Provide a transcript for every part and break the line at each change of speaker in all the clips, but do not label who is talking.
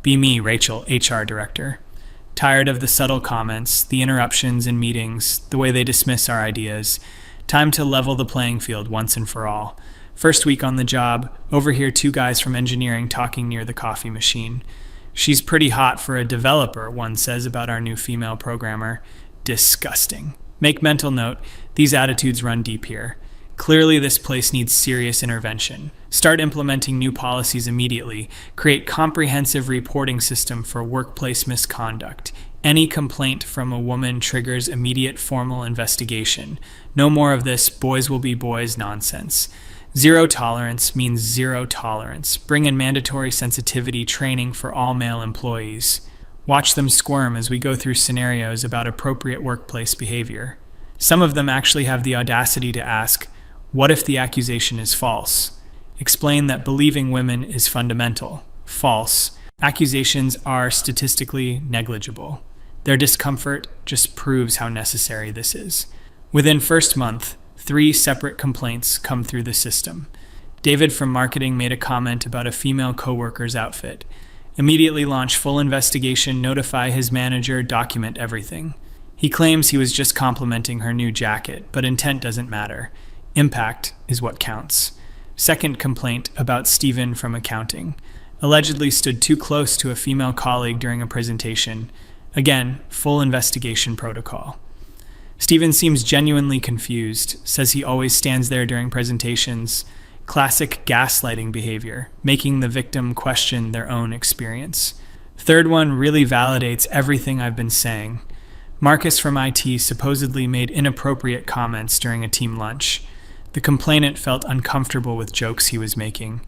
Be me, Rachel, HR director. Tired of the subtle comments, the interruptions in meetings, the way they dismiss our ideas. Time to level the playing field once and for all. First week on the job, overhear two guys from engineering talking near the coffee machine. She's pretty hot for a developer, one says about our new female programmer. Disgusting. Make mental note, these attitudes run deep here. Clearly, this place needs serious intervention. Start implementing new policies immediately. Create comprehensive reporting system for workplace misconduct. Any complaint from a woman triggers immediate formal investigation. No more of this boys will be boys nonsense. Zero tolerance means zero tolerance. Bring in mandatory sensitivity training for all male employees. Watch them squirm as we go through scenarios about appropriate workplace behavior. Some of them actually have the audacity to ask, what if the accusation is false? Explain that believing women is fundamental. False. Accusations are statistically negligible. Their discomfort just proves how necessary this is. Within first month, 3 separate complaints come through the system. David from marketing made a comment about a female coworker's outfit. Immediately launch full investigation, notify his manager, document everything. He claims he was just complimenting her new jacket, but intent doesn't matter. Impact is what counts. Second complaint about Stephen from accounting. Allegedly stood too close to a female colleague during a presentation. Again, full investigation protocol. Stephen seems genuinely confused, says he always stands there during presentations. Classic gaslighting behavior, making the victim question their own experience. Third one really validates everything I've been saying. Marcus from IT supposedly made inappropriate comments during a team lunch. The complainant felt uncomfortable with jokes he was making.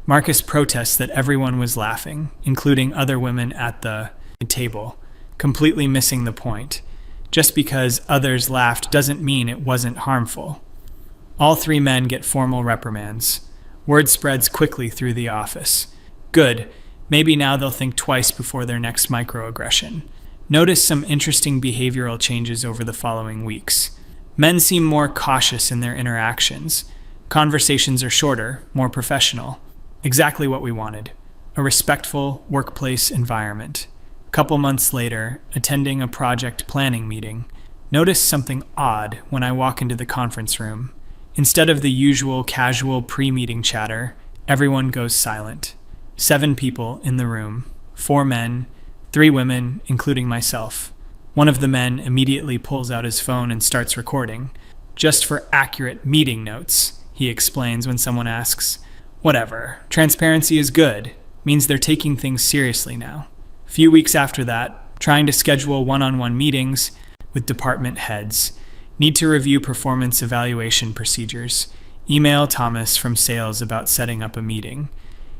Marcus protests that everyone was laughing, including other women at the table, completely missing the point. Just because others laughed doesn't mean it wasn't harmful. All 3 men get formal reprimands. Word spreads quickly through the office. Good. Maybe now they'll think twice before their next microaggression. Notice some interesting behavioral changes over the following weeks. Men seem more cautious in their interactions. Conversations are shorter, more professional. Exactly what we wanted. A respectful workplace environment. Couple months later, attending a project planning meeting. Notice something odd when I walk into the conference room. Instead of the usual casual pre-meeting chatter, everyone goes silent. 7 people in the room, 4 men, 3 women, including myself. One of the men immediately pulls out his phone and starts recording. Just for accurate meeting notes, he explains when someone asks. Whatever. Transparency is good. Means they're taking things seriously now. A few weeks after that, trying to schedule one-on-one meetings with department heads. Need to review performance evaluation procedures. Email Thomas from sales about setting up a meeting.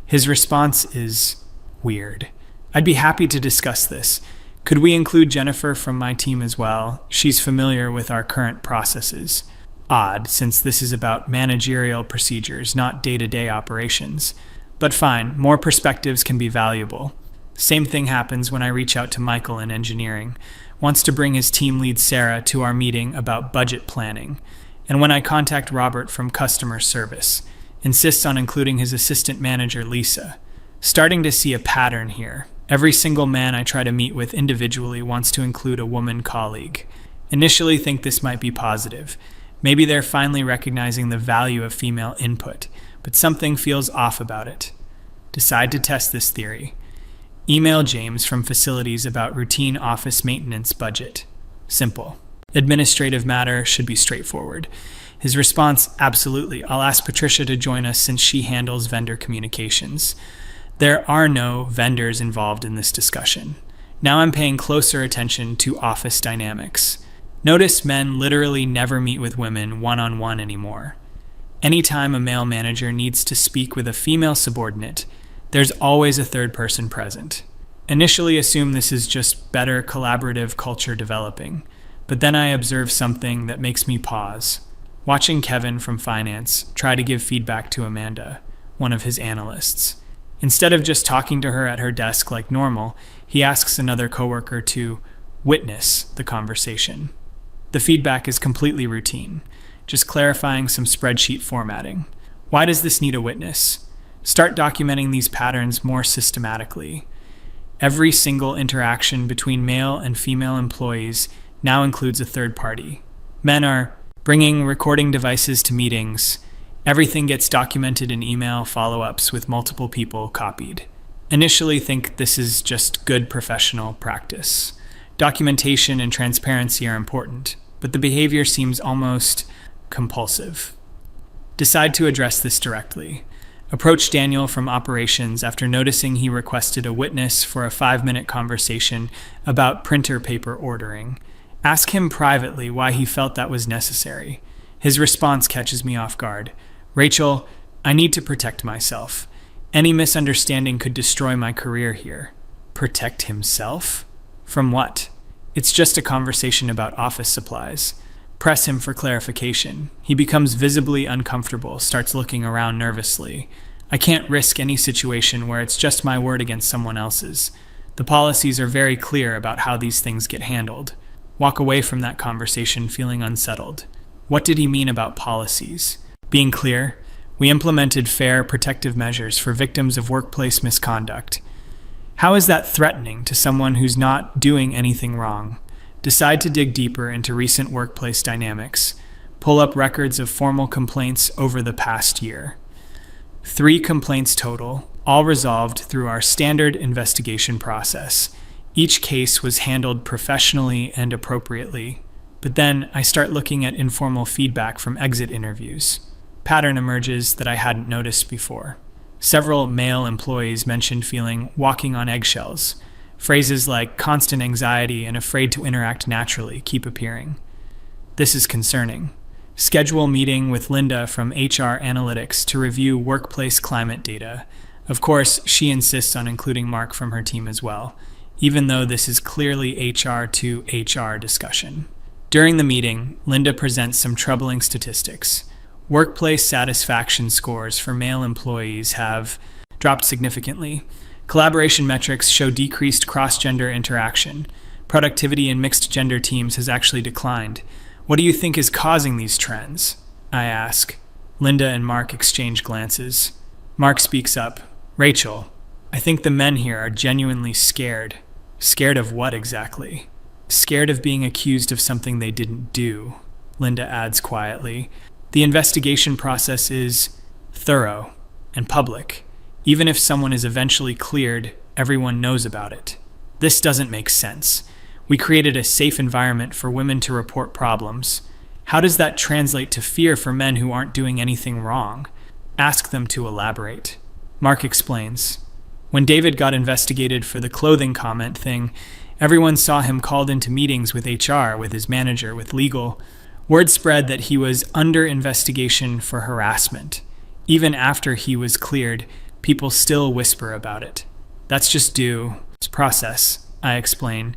His response is weird. I'd be happy to discuss this. Could we include Jennifer from my team as well? She's familiar with our current processes. Odd, since this is about managerial procedures, not day-to-day operations. But fine, more perspectives can be valuable. Same thing happens when I reach out to Michael in engineering. Wants to bring his team lead Sarah to our meeting about budget planning. And when I contact Robert from customer service, insists on including his assistant manager Lisa. Starting to see a pattern here. Every single man I try to meet with individually wants to include a woman colleague. Initially think this might be positive. Maybe they're finally recognizing the value of female input, but something feels off about it. Decide to test this theory. Email James from facilities about routine office maintenance budget. Simple. Administrative matter should be straightforward. His response, absolutely. I'll ask Patricia to join us since she handles vendor communications. There are no vendors involved in this discussion. Now I'm paying closer attention to office dynamics. Notice men literally never meet with women one-on-one anymore. Anytime a male manager needs to speak with a female subordinate, there's always a third person present. Initially assume this is just better collaborative culture developing, but then I observe something that makes me pause. Watching Kevin from finance try to give feedback to Amanda, one of his analysts. Instead of just talking to her at her desk like normal, he asks another coworker to witness the conversation. The feedback is completely routine, just clarifying some spreadsheet formatting. Why does this need a witness? Start documenting these patterns more systematically. Every single interaction between male and female employees now includes a third party. Men are bringing recording devices to meetings. Everything gets documented in email follow-ups with multiple people copied. Initially think this is just good professional practice. Documentation and transparency are important, but the behavior seems almost compulsive. Decide to address this directly. Approach Daniel from operations after noticing he requested a witness for a 5-minute conversation about printer paper ordering. Ask him privately why he felt that was necessary. His response catches me off guard. "Rachel, I need to protect myself. Any misunderstanding could destroy my career here." Protect himself? From what? It's just a conversation about office supplies. Press him for clarification. He becomes visibly uncomfortable, starts looking around nervously. I can't risk any situation where it's just my word against someone else's. The policies are very clear about how these things get handled. Walk away from that conversation feeling unsettled. What did he mean about policies? Being clear, we implemented fair, protective measures for victims of workplace misconduct. How is that threatening to someone who's not doing anything wrong? Decide to dig deeper into recent workplace dynamics. Pull up records of formal complaints over the past year. 3 complaints total, all resolved through our standard investigation process. Each case was handled professionally and appropriately. But then I start looking at informal feedback from exit interviews. Pattern emerges that I hadn't noticed before. Several male employees mentioned feeling walking on eggshells. Phrases like constant anxiety and afraid to interact naturally keep appearing. This is concerning. Schedule meeting with Linda from HR Analytics to review workplace climate data. Of course, she insists on including Mark from her team as well, even though this is clearly HR to HR discussion. During the meeting, Linda presents some troubling statistics. Workplace satisfaction scores for male employees have dropped significantly. Collaboration metrics show decreased cross-gender interaction. Productivity in mixed-gender teams has actually declined. What do you think is causing these trends? I ask. Linda and Mark exchange glances. Mark speaks up. "Rachel, I think the men here are genuinely scared." "Scared of what exactly?" "Scared of being accused of something they didn't do," Linda adds quietly. "The investigation process is thorough and public. Even if someone is eventually cleared, everyone knows about it. This doesn't make sense. We created a safe environment for women to report problems. How does that translate to fear for men who aren't doing anything wrong? Ask them to elaborate." Mark explains. "When David got investigated for the clothing comment thing, everyone saw him called into meetings with HR, with his manager, with legal. Word spread that he was under investigation for harassment. Even after he was cleared, people still whisper about it. That's just due process," I explain.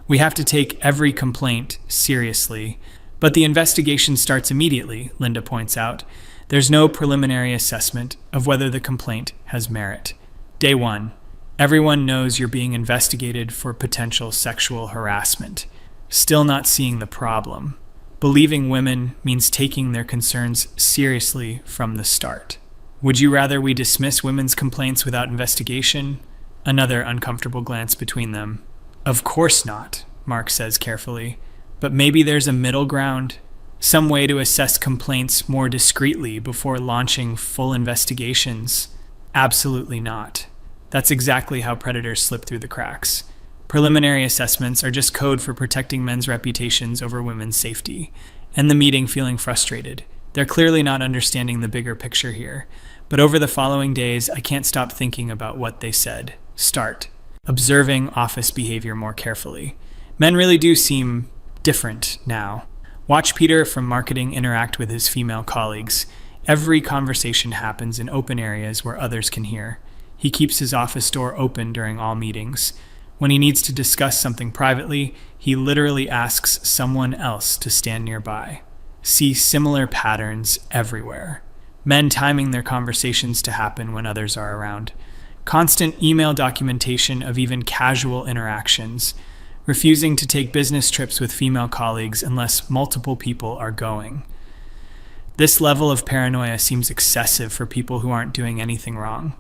"We have to take every complaint seriously." "But the investigation starts immediately," Linda points out. "There's no preliminary assessment of whether the complaint has merit. Day 1, everyone knows you're being investigated for potential sexual harassment. Still not seeing the problem. Believing women means taking their concerns seriously from the start. Would you rather we dismiss women's complaints without investigation?" Another uncomfortable glance between them. "Of course not," Mark says carefully. "But maybe there's a middle ground? Some way to assess complaints more discreetly before launching full investigations?" "Absolutely not. That's exactly how predators slip through the cracks. Preliminary assessments are just code for protecting men's reputations over women's safety." And the meeting feeling frustrated. They're clearly not understanding the bigger picture here. But over the following days, I can't stop thinking about what they said. Start observing office behavior more carefully. Men really do seem different now. Watch Peter from marketing interact with his female colleagues. Every conversation happens in open areas where others can hear. He keeps his office door open during all meetings. When he needs to discuss something privately, he literally asks someone else to stand nearby. See similar patterns everywhere. Men timing their conversations to happen when others are around. Constant email documentation of even casual interactions. Refusing to take business trips with female colleagues unless multiple people are going. This level of paranoia seems excessive for people who aren't doing anything wrong.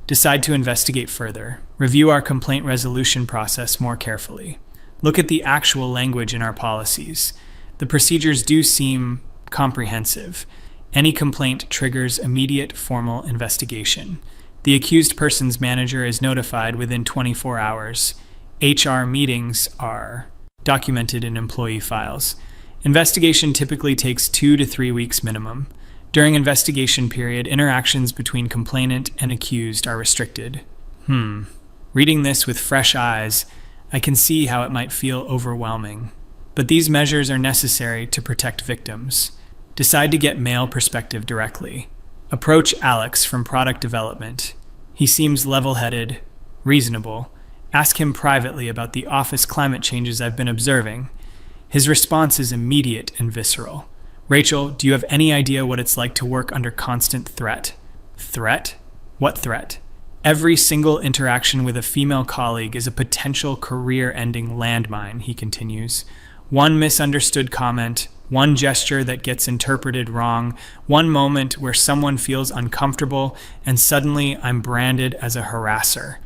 Decide to investigate further. Review our complaint resolution process more carefully. Look at the actual language in our policies. The procedures do seem comprehensive. Any complaint triggers immediate formal investigation. The accused person's manager is notified within 24 hours. HR meetings are documented in employee files. Investigation typically takes 2 to 3 weeks minimum. During investigation period, interactions between complainant and accused are restricted. Reading this with fresh eyes, I can see how it might feel overwhelming. But these measures are necessary to protect victims. Decide to get male perspective directly. Approach Alex from product development. He seems level-headed, reasonable. Ask him privately about the office climate changes I've been observing. His response is immediate and visceral. Rachel, do you have any idea what it's like to work under constant threat? Threat? What threat? Every single interaction with a female colleague is a potential career-ending landmine, he continues. One misunderstood comment, one gesture that gets interpreted wrong, one moment where someone feels uncomfortable, and suddenly I'm branded as a harasser.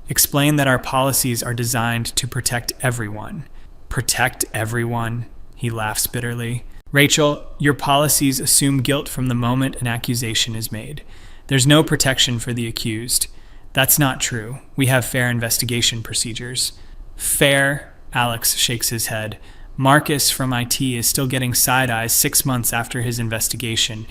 Explain that our policies are designed to protect everyone. Protect everyone? He laughs bitterly. Rachel, your policies assume guilt from the moment an accusation is made. There's no protection for the accused. That's not true. We have fair investigation procedures. Fair? Alex shakes his head. Marcus from IT is still getting side eyes 6 months after his investigation.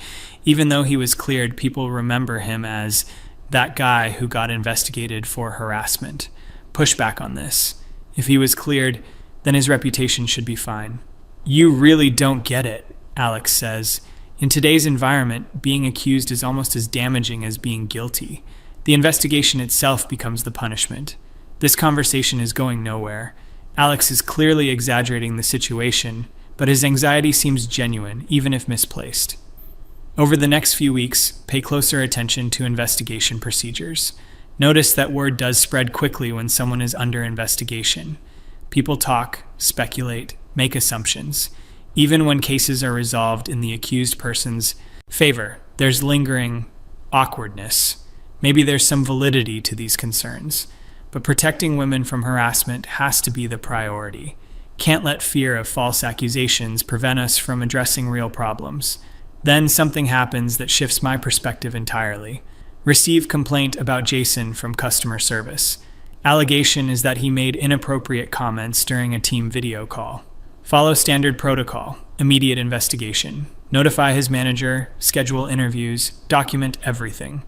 Even though he was cleared, people remember him as that guy who got investigated for harassment. Push back on this. If he was cleared, then his reputation should be fine. You really don't get it, Alex says. In today's environment, being accused is almost as damaging as being guilty. The investigation itself becomes the punishment. This conversation is going nowhere. Alex is clearly exaggerating the situation, but his anxiety seems genuine, even if misplaced. Over the next few weeks, pay closer attention to investigation procedures. Notice that word does spread quickly when someone is under investigation. People talk, speculate, make assumptions. Even when cases are resolved in the accused person's favor, there's lingering awkwardness. Maybe there's some validity to these concerns. But protecting women from harassment has to be the priority. Can't let fear of false accusations prevent us from addressing real problems. Then something happens that shifts my perspective entirely. Receive complaint about Jason from customer service. Allegation is that he made inappropriate comments during a team video call. Follow standard protocol. Immediate investigation. Notify his manager, schedule interviews, document everything.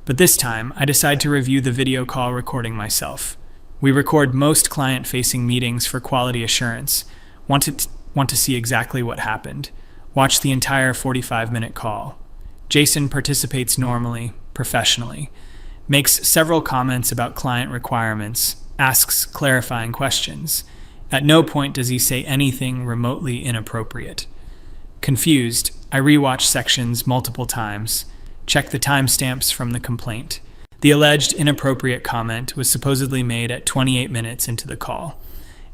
But this time, I decide to review the video call recording myself. We record most client-facing meetings for quality assurance. Want to see exactly what happened. Watch the entire 45-minute call. Jason participates normally, professionally, makes several comments about client requirements, asks clarifying questions. At no point does he say anything remotely inappropriate. Confused, I rewatch sections multiple times, check the timestamps from the complaint. The alleged inappropriate comment was supposedly made at 28 minutes into the call.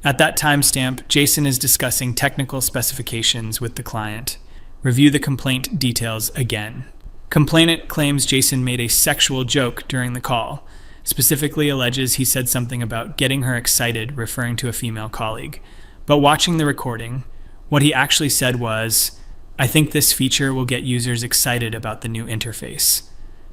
At that timestamp, Jason is discussing technical specifications with the client. Review the complaint details again. Complainant claims Jason made a sexual joke during the call. Specifically alleges he said something about getting her excited, referring to a female colleague. But watching the recording, what he actually said was, "I think this feature will get users excited about the new interface."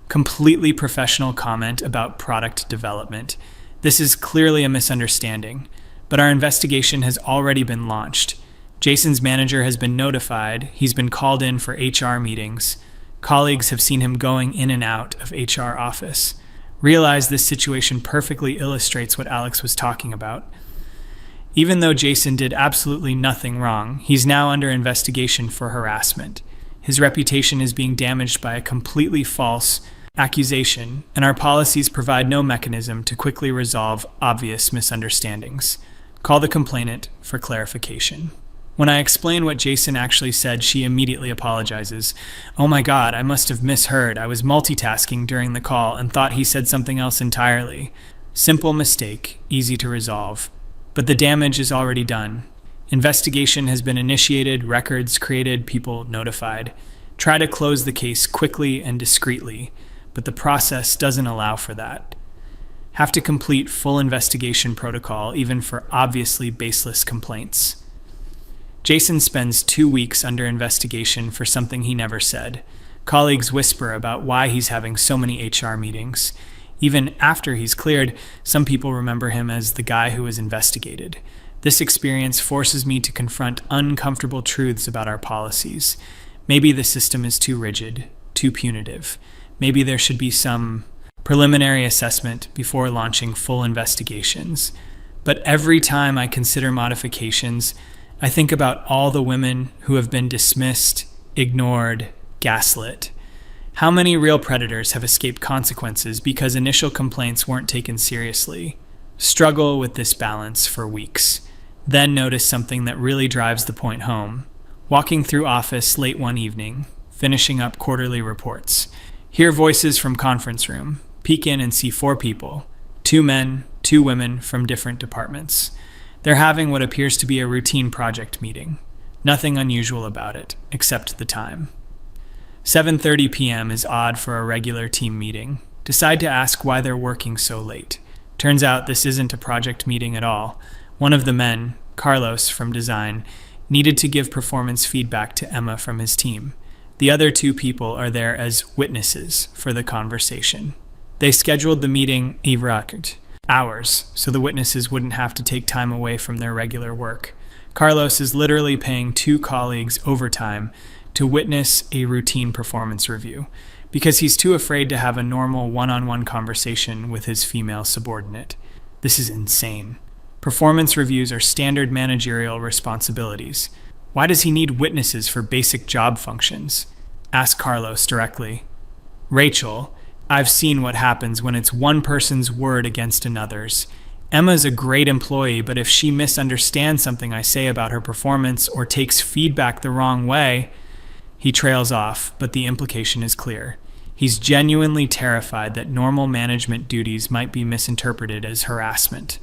Completely professional comment about product development. This is clearly a misunderstanding, but our investigation has already been launched. Jason's manager has been notified. He's been called in for HR meetings. Colleagues have seen him going in and out of HR office. Realize this situation perfectly illustrates what Alex was talking about. Even though Jason did absolutely nothing wrong, he's now under investigation for harassment. His reputation is being damaged by a completely false accusation, and our policies provide no mechanism to quickly resolve obvious misunderstandings. Call the complainant for clarification. When I explain what Jason actually said, she immediately apologizes. "Oh my God, I must have misheard. I was multitasking during the call and thought he said something else entirely." Simple mistake, easy to resolve. But the damage is already done. Investigation has been initiated, records created, people notified. Try to close the case quickly and discreetly. but the process doesn't allow for that. Have to complete full investigation protocol even for obviously baseless complaints. Jason spends 2 weeks under investigation for something he never said. Colleagues whisper about why he's having so many HR meetings. Even after he's cleared, some people remember him as the guy who was investigated. This experience forces me to confront uncomfortable truths about our policies. Maybe the system is too rigid, too punitive. Maybe there should be some preliminary assessment before launching full investigations. But every time I consider modifications, I think about all the women who have been dismissed, ignored, gaslit. How many real predators have escaped consequences because initial complaints weren't taken seriously? Struggle with this balance for weeks. Then notice something that really drives the point home. Walking through office late one evening, finishing up quarterly reports. Hear voices from conference room. Peek in and see 4 people. 2 men, 2 women from different departments. They're having what appears to be a routine project meeting. Nothing unusual about it, except the time. 7:30 p.m. is odd for a regular team meeting. Decide to ask why they're working so late. Turns out this isn't a project meeting at all. One of the men, Carlos from design, needed to give performance feedback to Emma from his team. The other 2 people are there as witnesses for the conversation. They scheduled the meeting hours, so the witnesses wouldn't have to take time away from their regular work. Carlos is literally paying 2 colleagues overtime to witness a routine performance review because he's too afraid to have a normal one-on-one conversation with his female subordinate. This is insane. Performance reviews are standard managerial responsibilities. Why does he need witnesses for basic job functions? Ask Carlos directly. Rachel, I've seen what happens when it's one person's word against another's. Emma's a great employee, but if she misunderstands something I say about her performance or takes feedback the wrong way. He trails off, but the implication is clear. He's genuinely terrified that normal management duties might be misinterpreted as harassment.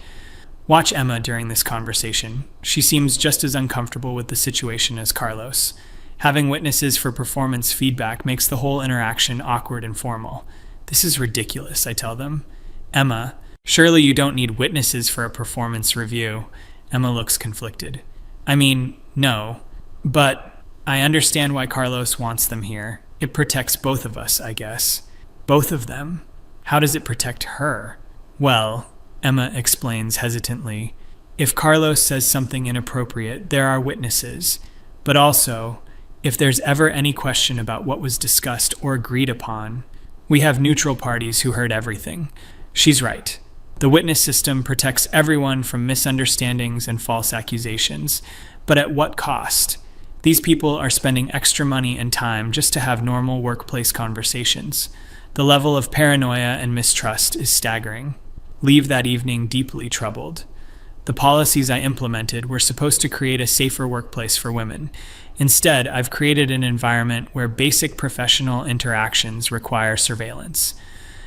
Watch Emma during this conversation. She seems just as uncomfortable with the situation as Carlos. Having witnesses for performance feedback makes the whole interaction awkward and formal. This is ridiculous, I tell them. Emma, surely you don't need witnesses for a performance review. Emma looks conflicted. I mean, no, but I understand why Carlos wants them here. It protects both of us, I guess. Both of them? How does it protect her? Well, Emma explains hesitantly, if Carlos says something inappropriate, there are witnesses. But also, if there's ever any question about what was discussed or agreed upon, we have neutral parties who heard everything. She's right. The witness system protects everyone from misunderstandings and false accusations. But at what cost? These people are spending extra money and time just to have normal workplace conversations. The level of paranoia and mistrust is staggering. Leave that evening deeply troubled. The policies I implemented were supposed to create a safer workplace for women. Instead, I've created an environment where basic professional interactions require surveillance.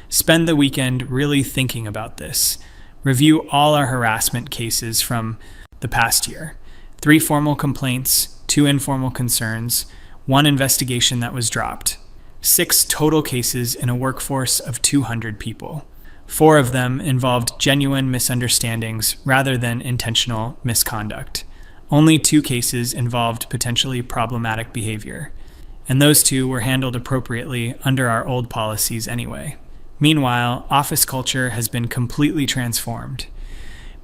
Spend the weekend really thinking about this. Review all our harassment cases from the past year. 3 formal complaints, 2 informal concerns, 1 investigation that was dropped. 6 total cases in a workforce of 200 people. 4 of them involved genuine misunderstandings rather than intentional misconduct. Only 2 cases involved potentially problematic behavior, and those 2 were handled appropriately under our old policies anyway. Meanwhile, office culture has been completely transformed.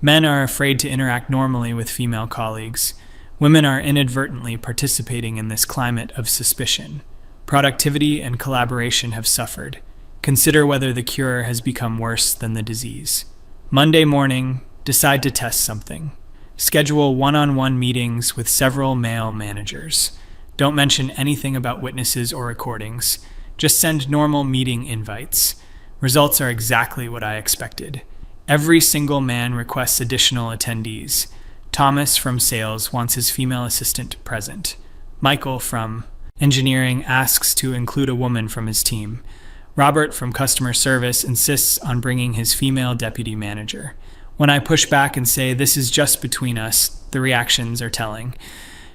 Men are afraid to interact normally with female colleagues. Women are inadvertently participating in this climate of suspicion. Productivity and collaboration have suffered. Consider whether the cure has become worse than the disease. Monday morning, decide to test something. Schedule one-on-one meetings with several male managers. Don't mention anything about witnesses or recordings. Just send normal meeting invites. Results are exactly what I expected. Every single man requests additional attendees. Thomas from sales wants his female assistant present. Michael from engineering asks to include a woman from his team. Robert from customer service insists on bringing his female deputy manager. When I push back and say this is just between us, the reactions are telling.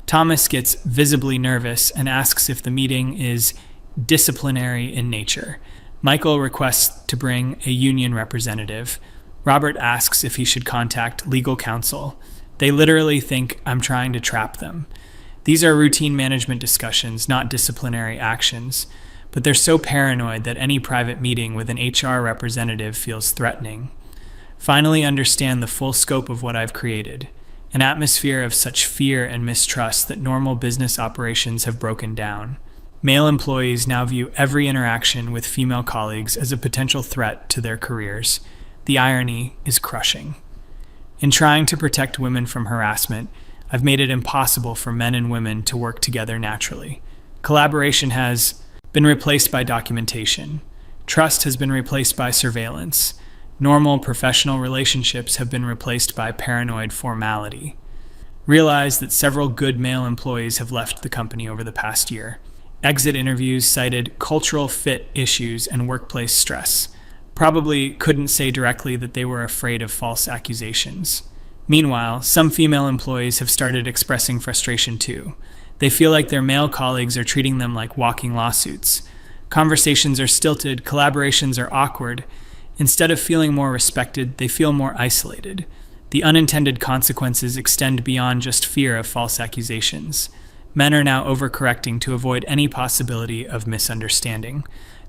Thomas gets visibly nervous and asks if the meeting is disciplinary in nature. Michael requests to bring a union representative. Robert asks if he should contact legal counsel. They literally think I'm trying to trap them. These are routine management discussions, not disciplinary actions, but they're so paranoid that any private meeting with an HR representative feels threatening. Finally, understand the full scope of what I've created, an atmosphere of such fear and mistrust that normal business operations have broken down. Male employees now view every interaction with female colleagues as a potential threat to their careers. The irony is crushing. In trying to protect women from harassment, I've made it impossible for men and women to work together naturally. Collaboration has been replaced by documentation. Trust has been replaced by surveillance. Normal professional relationships have been replaced by paranoid formality. Realize that several good male employees have left the company over the past year. Exit interviews cited cultural fit issues and workplace stress. Probably couldn't say directly that they were afraid of false accusations. Meanwhile, some female employees have started expressing frustration too. They feel like their male colleagues are treating them like walking lawsuits. Conversations are stilted, collaborations are awkward. Instead of feeling more respected, they feel more isolated. The unintended consequences extend beyond just fear of false accusations. Men are now overcorrecting to avoid any possibility of misunderstanding.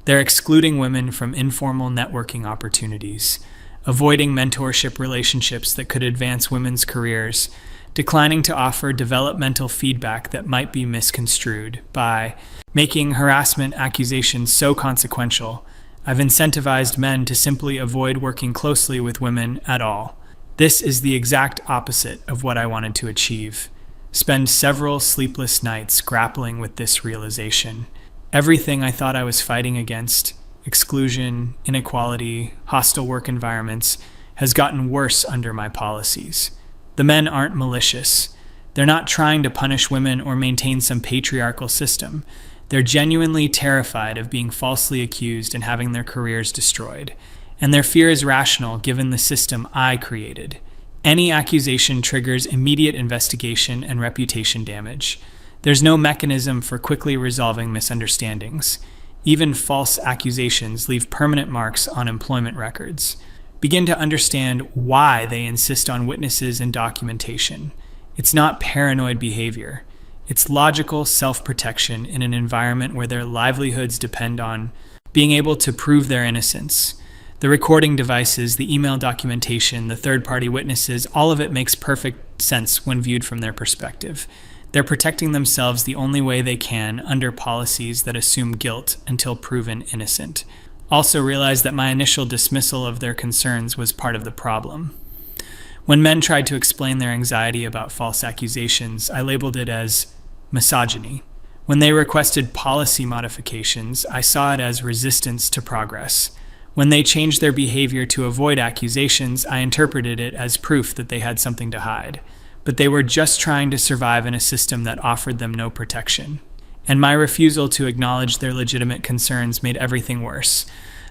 They're excluding women from informal networking opportunities, avoiding mentorship relationships that could advance women's careers, declining to offer developmental feedback that might be misconstrued. By making harassment accusations so consequential, I've incentivized men to simply avoid working closely with women at all. This is the exact opposite of what I wanted to achieve. Spend several sleepless nights grappling with this realization. Everything I thought I was fighting against, exclusion, inequality, hostile work environments, has gotten worse under my policies. The men aren't malicious. They're not trying to punish women or maintain some patriarchal system. They're genuinely terrified of being falsely accused and having their careers destroyed. And their fear is rational given the system I created. Any accusation triggers immediate investigation and reputation damage. There's no mechanism for quickly resolving misunderstandings. Even false accusations leave permanent marks on employment records. Begin to understand why they insist on witnesses and documentation. It's not paranoid behavior. It's logical self-protection in an environment where their livelihoods depend on being able to prove their innocence. The recording devices, the email documentation, the third-party witnesses, all of it makes perfect sense when viewed from their perspective. They're protecting themselves the only way they can under policies that assume guilt until proven innocent. Also realize that my initial dismissal of their concerns was part of the problem. When men tried to explain their anxiety about false accusations, I labeled it as misogyny. When they requested policy modifications, I saw it as resistance to progress. When they changed their behavior to avoid accusations, I interpreted it as proof that they had something to hide. But they were just trying to survive in a system that offered them no protection. And my refusal to acknowledge their legitimate concerns made everything worse.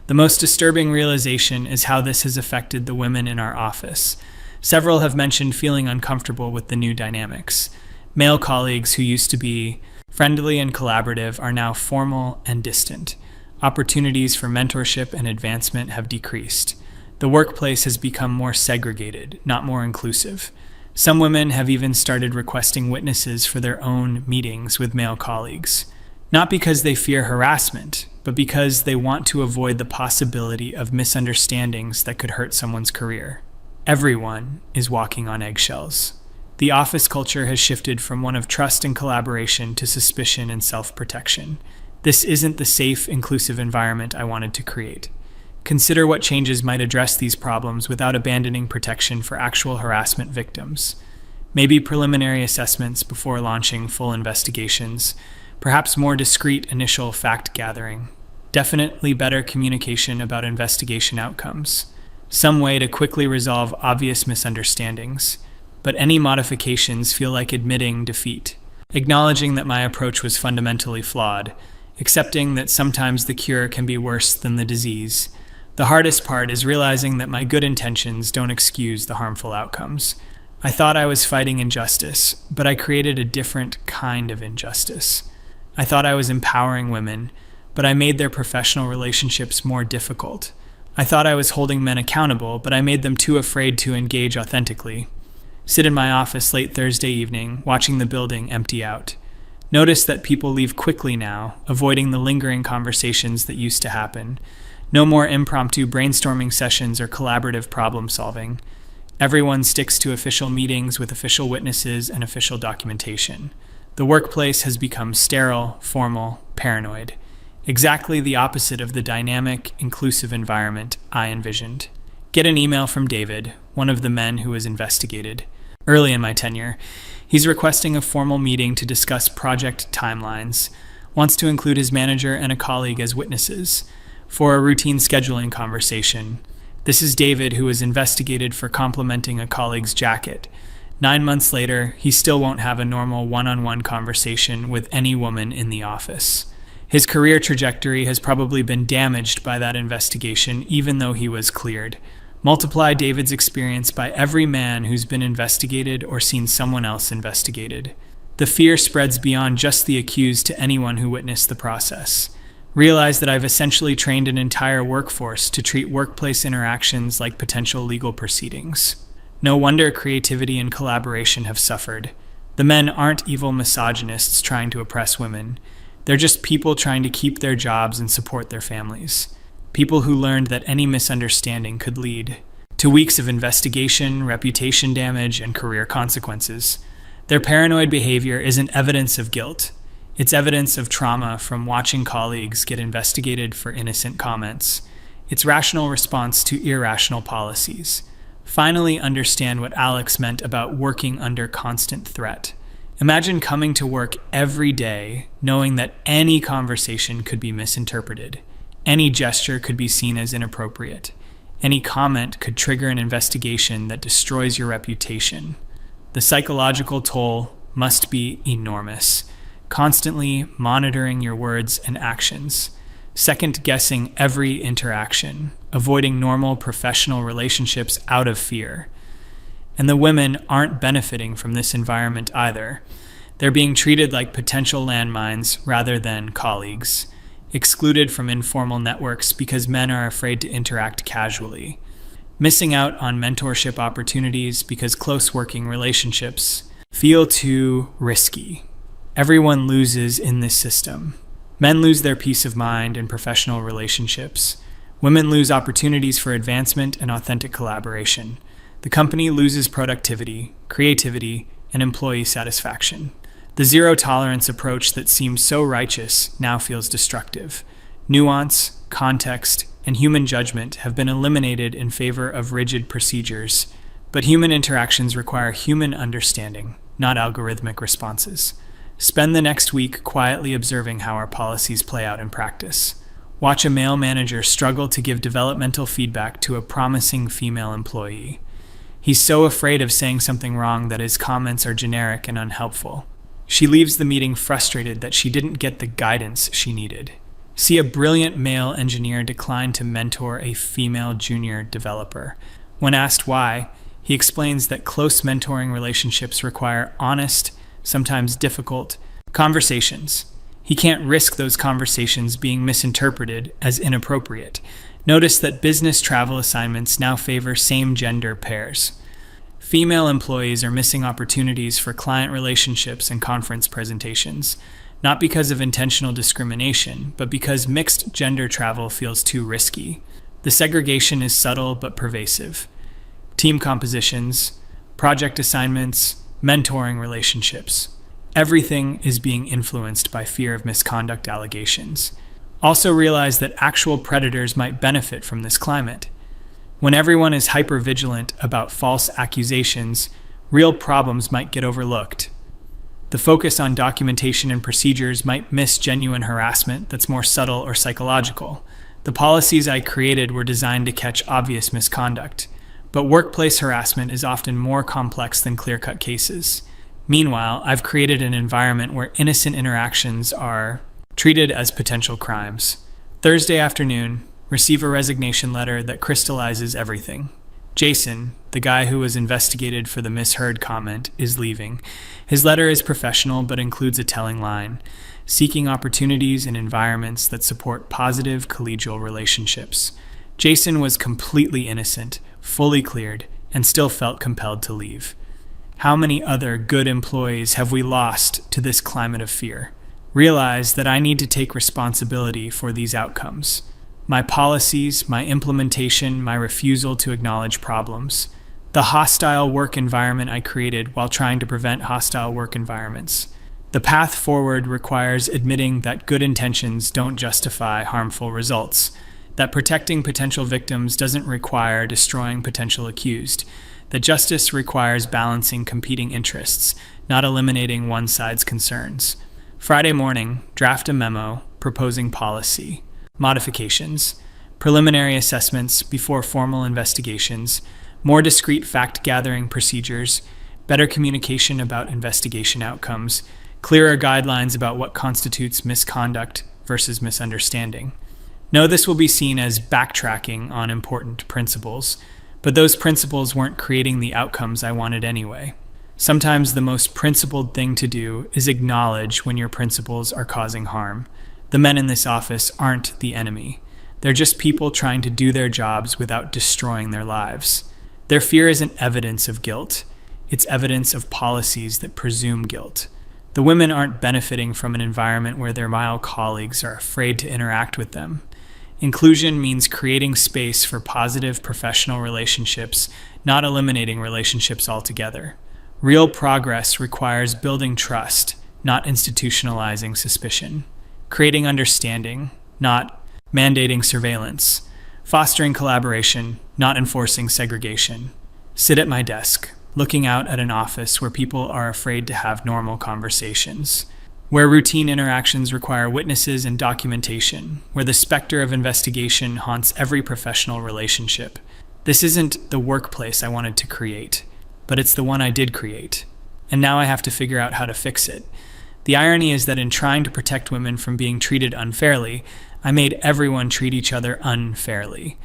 The most disturbing realization is how this has affected the women in our office. Several have mentioned feeling uncomfortable with the new dynamics. Male colleagues who used to be friendly and collaborative are now formal and distant. Opportunities for mentorship and advancement have decreased. The workplace has become more segregated, not more inclusive. Some women have even started requesting witnesses for their own meetings with male colleagues, not because they fear harassment, but because they want to avoid the possibility of misunderstandings that could hurt someone's career. Everyone is walking on eggshells. The office culture has shifted from one of trust and collaboration to suspicion and self-protection. This isn't the safe, inclusive environment I wanted to create. Consider what changes might address these problems without abandoning protection for actual harassment victims. Maybe preliminary assessments before launching full investigations, perhaps more discreet initial fact-gathering, definitely better communication about investigation outcomes, some way to quickly resolve obvious misunderstandings, but any modifications feel like admitting defeat, acknowledging that my approach was fundamentally flawed, accepting that sometimes the cure can be worse than the disease. The hardest part is realizing that my good intentions don't excuse the harmful outcomes. I thought I was fighting injustice, but I created a different kind of injustice. I thought I was empowering women, but I made their professional relationships more difficult. I thought I was holding men accountable, but I made them too afraid to engage authentically. Sit in my office late Thursday evening, watching the building empty out. Notice that people leave quickly now, avoiding the lingering conversations that used to happen. No more impromptu brainstorming sessions or collaborative problem solving. Everyone sticks to official meetings with official witnesses and official documentation. The workplace has become sterile, formal, paranoid. Exactly the opposite of the dynamic, inclusive environment I envisioned. Get an email from David, one of the men who was investigated. Early in my tenure, he's requesting a formal meeting to discuss project timelines, wants to include his manager and a colleague as witnesses for a routine scheduling conversation. This is David, who was investigated for complimenting a colleague's jacket. 9 months later, he still won't have a normal one-on-one conversation with any woman in the office. His career trajectory has probably been damaged by that investigation, even though he was cleared. Multiply David's experience by every man who's been investigated or seen someone else investigated. The fear spreads beyond just the accused to anyone who witnessed the process. Realize that I've essentially trained an entire workforce to treat workplace interactions like potential legal proceedings. No wonder creativity and collaboration have suffered. The men aren't evil misogynists trying to oppress women. They're just people trying to keep their jobs and support their families. People who learned that any misunderstanding could lead to weeks of investigation, reputation damage, and career consequences. Their paranoid behavior isn't evidence of guilt. It's evidence of trauma from watching colleagues get investigated for innocent comments. It's rational response to irrational policies. Finally understand what Alex meant about working under constant threat. Imagine coming to work every day knowing that any conversation could be misinterpreted. Any gesture could be seen as inappropriate. Any comment could trigger an investigation that destroys your reputation. The psychological toll must be enormous. Constantly monitoring your words and actions. Second-guessing every interaction. Avoiding normal professional relationships out of fear. And the women aren't benefiting from this environment either. They're being treated like potential landmines rather than colleagues. Excluded from informal networks because men are afraid to interact casually. Missing out on mentorship opportunities because close working relationships feel too risky. Everyone loses in this system. Men lose their peace of mind in professional relationships. Women lose opportunities for advancement and authentic collaboration. The company loses productivity, creativity, and employee satisfaction. The zero-tolerance approach that seemed so righteous now feels destructive. Nuance, context, and human judgment have been eliminated in favor of rigid procedures, but human interactions require human understanding, not algorithmic responses. Spend the next week quietly observing how our policies play out in practice. Watch a male manager struggle to give developmental feedback to a promising female employee. He's so afraid of saying something wrong that his comments are generic and unhelpful. She leaves the meeting frustrated that she didn't get the guidance she needed. See a brilliant male engineer decline to mentor a female junior developer. When asked why, he explains that close mentoring relationships require honest, sometimes difficult, conversations. He can't risk those conversations being misinterpreted as inappropriate. Notice that business travel assignments now favor same-gender pairs. Female employees are missing opportunities for client relationships and conference presentations, not because of intentional discrimination, but because mixed gender travel feels too risky. The segregation is subtle but pervasive. Team compositions, project assignments, mentoring relationships. Everything is being influenced by fear of misconduct allegations. Also realize that actual predators might benefit from this climate. When everyone is hyper-vigilant about false accusations, real problems might get overlooked. The focus on documentation and procedures might miss genuine harassment that's more subtle or psychological. The policies I created were designed to catch obvious misconduct, but workplace harassment is often more complex than clear-cut cases. Meanwhile, I've created an environment where innocent interactions are treated as potential crimes. Thursday afternoon, receive a resignation letter that crystallizes everything. Jason, the guy who was investigated for the misheard comment, is leaving. His letter is professional but includes a telling line: seeking opportunities in environments that support positive collegial relationships. Jason was completely innocent, fully cleared, and still felt compelled to leave. How many other good employees have we lost to this climate of fear? Realize that I need to take responsibility for these outcomes. My policies, my implementation, my refusal to acknowledge problems. The hostile work environment I created while trying to prevent hostile work environments. The path forward requires admitting that good intentions don't justify harmful results, that protecting potential victims doesn't require destroying potential accused, that justice requires balancing competing interests, not eliminating one side's concerns. Friday morning, draft a memo proposing policy, modifications, preliminary assessments before formal investigations, more discreet fact-gathering procedures, better communication about investigation outcomes, clearer guidelines about what constitutes misconduct versus misunderstanding. No, this will be seen as backtracking on important principles, but those principles weren't creating the outcomes I wanted anyway. Sometimes the most principled thing to do is acknowledge when your principles are causing harm. The men in this office aren't the enemy. They're just people trying to do their jobs without destroying their lives. Their fear isn't evidence of guilt. It's evidence of policies that presume guilt. The women aren't benefiting from an environment where their male colleagues are afraid to interact with them. Inclusion means creating space for positive professional relationships, not eliminating relationships altogether. Real progress requires building trust, not institutionalizing suspicion. Creating understanding, not mandating surveillance. Fostering collaboration, not enforcing segregation. Sit at my desk, looking out at an office where people are afraid to have normal conversations. Where routine interactions require witnesses and documentation. Where the specter of investigation haunts every professional relationship. This isn't the workplace I wanted to create, but it's the one I did create. And now I have to figure out how to fix it. The irony is that in trying to protect women from being treated unfairly, I made everyone treat each other unfairly.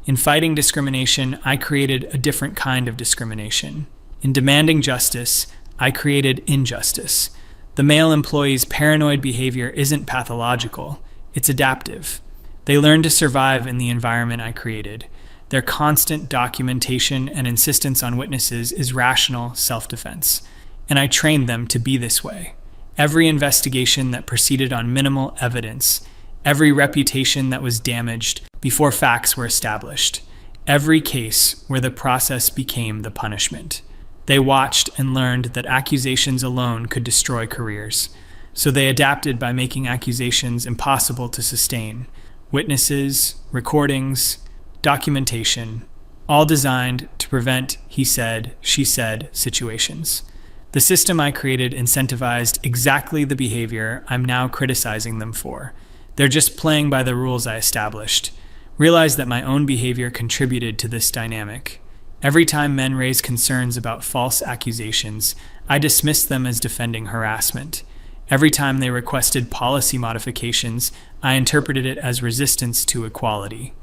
In fighting discrimination, I created a different kind of discrimination. In demanding justice, I created injustice. The male employee's paranoid behavior isn't pathological, it's adaptive. They learn to survive in the environment I created. Their constant documentation and insistence on witnesses is rational self-defense. And I trained them to be this way. Every investigation that proceeded on minimal evidence, every reputation that was damaged before facts were established, every case where the process became the punishment. They watched and learned that accusations alone could destroy careers. So they adapted by making accusations impossible to sustain. Witnesses, recordings, documentation, all designed to prevent he said, she said situations. The system I created incentivized exactly the behavior I'm now criticizing them for. They're just playing by the rules I established. Realize that my own behavior contributed to this dynamic. Every time men raise concerns about false accusations, I dismissed them as defending harassment. Every time they requested policy modifications, I interpreted it as resistance to equality.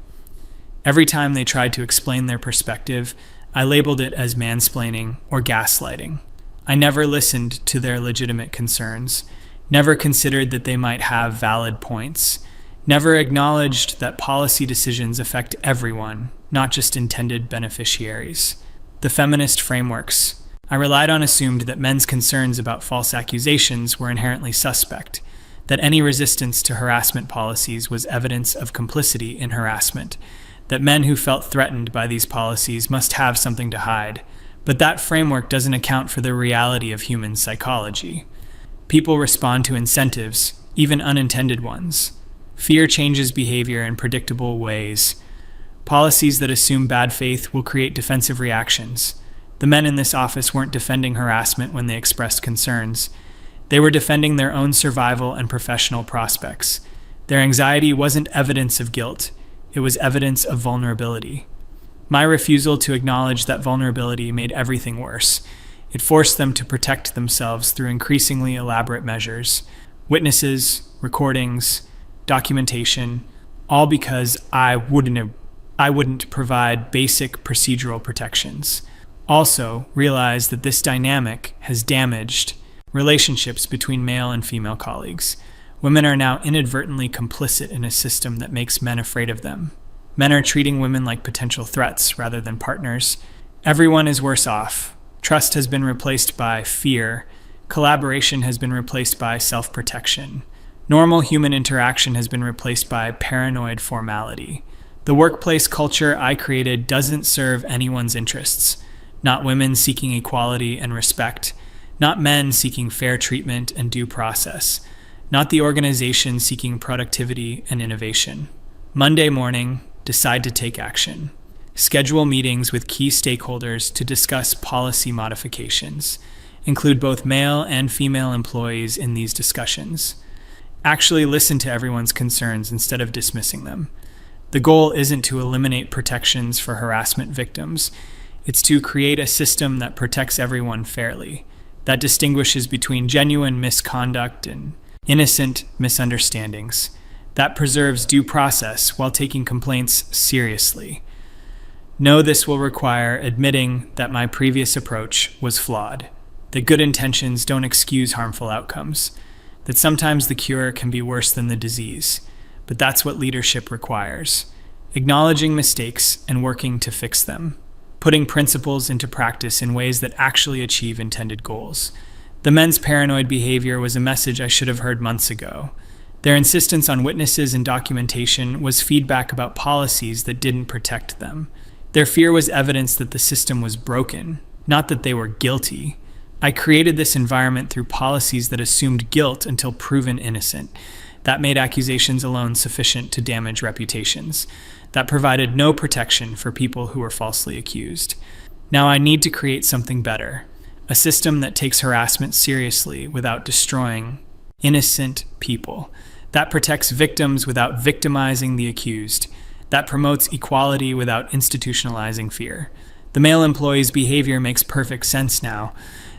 Every time they tried to explain their perspective, I labeled it as mansplaining or gaslighting. I never listened to their legitimate concerns, never considered that they might have valid points, never acknowledged that policy decisions affect everyone, not just intended beneficiaries. The feminist frameworks. I relied on assumed that men's concerns about false accusations were inherently suspect, that any resistance to harassment policies was evidence of complicity in harassment, that men who felt threatened by these policies must have something to hide. But that framework doesn't account for the reality of human psychology. People respond to incentives, even unintended ones. Fear changes behavior in predictable ways. Policies that assume bad faith will create defensive reactions. The men in this office weren't defending harassment when they expressed concerns. They were defending their own survival and professional prospects. Their anxiety wasn't evidence of guilt. It was evidence of vulnerability. My refusal to acknowledge that vulnerability made everything worse. It forced them to protect themselves through increasingly elaborate measures. Witnesses, recordings, documentation, all because I I wouldn't provide basic procedural protections. Also, realize that this dynamic has damaged relationships between male and female colleagues. Women are now inadvertently complicit in a system that makes men afraid of them. Men are treating women like potential threats rather than partners. Everyone is worse off. Trust has been replaced by fear. Collaboration has been replaced by self-protection. Normal human interaction has been replaced by paranoid formality. The workplace culture I created doesn't serve anyone's interests. Not women seeking equality and respect. Not men seeking fair treatment and due process. Not the organization seeking productivity and innovation. Monday morning, decide to take action. Schedule meetings with key stakeholders to discuss policy modifications. Include both male and female employees in these discussions. Actually listen to everyone's concerns instead of dismissing them. The goal isn't to eliminate protections for harassment victims. It's to create a system that protects everyone fairly, that distinguishes between genuine misconduct and innocent misunderstandings, that preserves due process while taking complaints seriously. Know this will require admitting that my previous approach was flawed, that good intentions don't excuse harmful outcomes, that sometimes the cure can be worse than the disease, but that's what leadership requires. Acknowledging mistakes and working to fix them. Putting principles into practice in ways that actually achieve intended goals. The men's paranoid behavior was a message I should have heard months ago. Their insistence on witnesses and documentation was feedback about policies that didn't protect them. Their fear was evidence that the system was broken, not that they were guilty. I created this environment through policies that assumed guilt until proven innocent. That made accusations alone sufficient to damage reputations. That provided no protection for people who were falsely accused. Now I need to create something better. A system that takes harassment seriously without destroying innocent people. That protects victims without victimizing the accused. That promotes equality without institutionalizing fear. The male employee's behavior makes perfect sense now.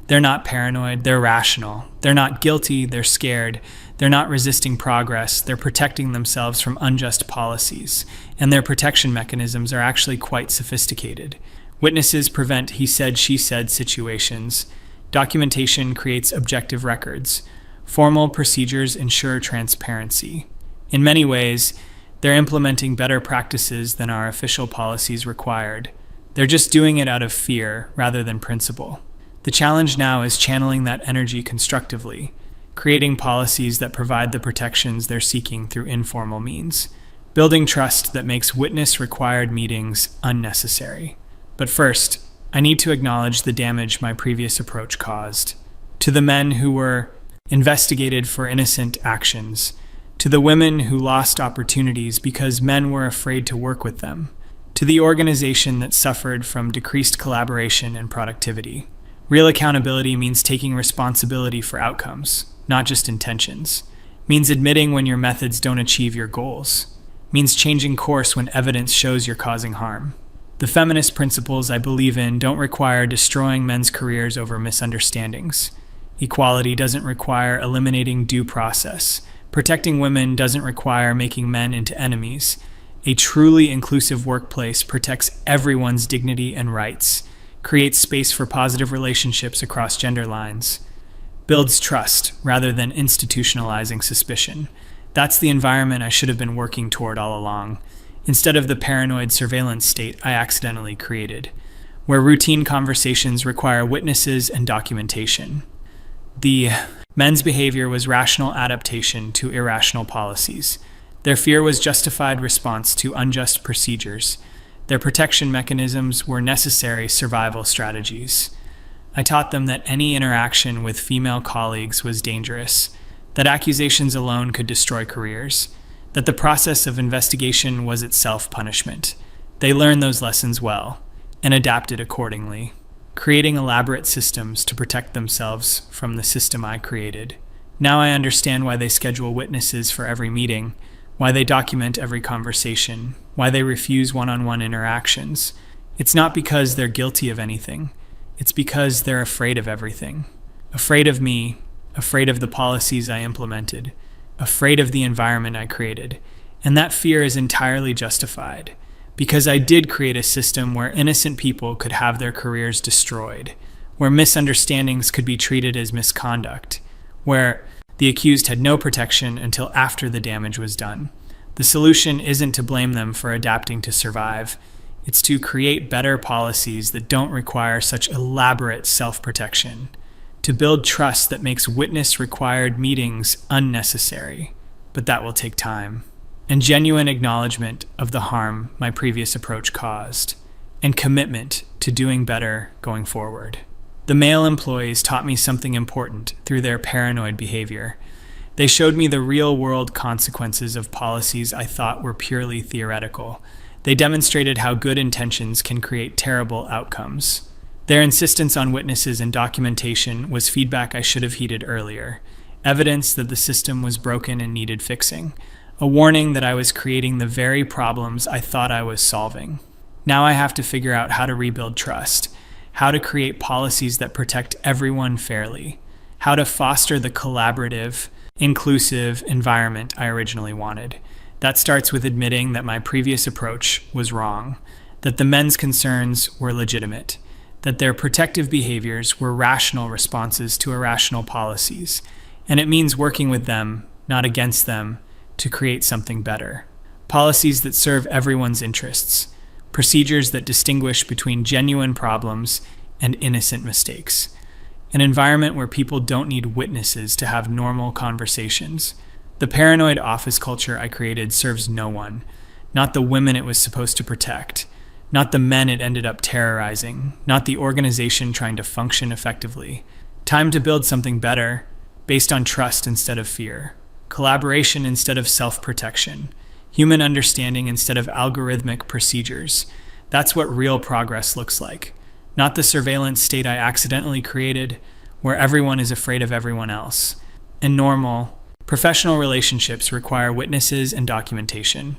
They're not paranoid, they're rational. They're not guilty, they're scared. They're not resisting progress, they're protecting themselves from unjust policies. And their protection mechanisms are actually quite sophisticated. Witnesses prevent he said, she said situations. Documentation creates objective records. Formal procedures ensure transparency. In many ways, they're implementing better practices than our official policies required. They're just doing it out of fear rather than principle. The challenge now is channeling that energy constructively, creating policies that provide the protections they're seeking through informal means, building trust that makes witness-required meetings unnecessary. But first, I need to acknowledge the damage my previous approach caused. To the men who were investigated for innocent actions, to the women who lost opportunities because men were afraid to work with them, to the organization that suffered from decreased collaboration and productivity. Real accountability means taking responsibility for outcomes, not just intentions. Means admitting when your methods don't achieve your goals. Means changing course when evidence shows you're causing harm. The feminist principles I believe in don't require destroying men's careers over misunderstandings. Equality doesn't require eliminating due process. Protecting women doesn't require making men into enemies. A truly inclusive workplace protects everyone's dignity and rights, creates space for positive relationships across gender lines, builds trust rather than institutionalizing suspicion. That's the environment I should have been working toward all along, instead of the paranoid surveillance state I accidentally created, where routine conversations require witnesses and documentation. The men's behavior was rational adaptation to irrational policies. Their fear was justified response to unjust procedures. Their protection mechanisms were necessary survival strategies. I taught them that any interaction with female colleagues was dangerous, that accusations alone could destroy careers, that the process of investigation was itself punishment. They learned those lessons well and adapted accordingly, creating elaborate systems to protect themselves from the system I created. Now I understand why they schedule witnesses for every meeting, why they document every conversation, why they refuse one-on-one interactions. It's not because they're guilty of anything. It's because they're afraid of everything. Afraid of me, afraid of the policies I implemented, afraid of the environment I created. And that fear is entirely justified. because I did create a system where innocent people could have their careers destroyed, where misunderstandings could be treated as misconduct, where the accused had no protection until after the damage was done. The solution isn't to blame them for adapting to survive. It's to create better policies that don't require such elaborate self-protection, to build trust that makes witness-required meetings unnecessary. But that will take time, and genuine acknowledgement of the harm my previous approach caused, and commitment to doing better going forward. The male employees taught me something important through their paranoid behavior. They showed me the real-world consequences of policies I thought were purely theoretical. They demonstrated how good intentions can create terrible outcomes. Their insistence on witnesses and documentation was feedback I should have heeded earlier, evidence that the system was broken and needed fixing, a warning that I was creating the very problems I thought I was solving. Now I have to figure out how to rebuild trust, how to create policies that protect everyone fairly, how to foster the collaborative, inclusive environment I originally wanted. That starts with admitting that my previous approach was wrong, that the men's concerns were legitimate, that their protective behaviors were rational responses to irrational policies, and it means working with them, not against them, to create something better. Policies that serve everyone's interests, procedures that distinguish between genuine problems and innocent mistakes. An environment where people don't need witnesses to have normal conversations. The paranoid office culture I created serves no one, not the women it was supposed to protect, not the men it ended up terrorizing, not the organization trying to function effectively. Time to build something better, based on trust instead of fear, collaboration instead of self-protection, human understanding instead of algorithmic procedures. That's what real progress looks like, not the surveillance state I accidentally created, where everyone is afraid of everyone else. And normal, professional relationships require witnesses and documentation.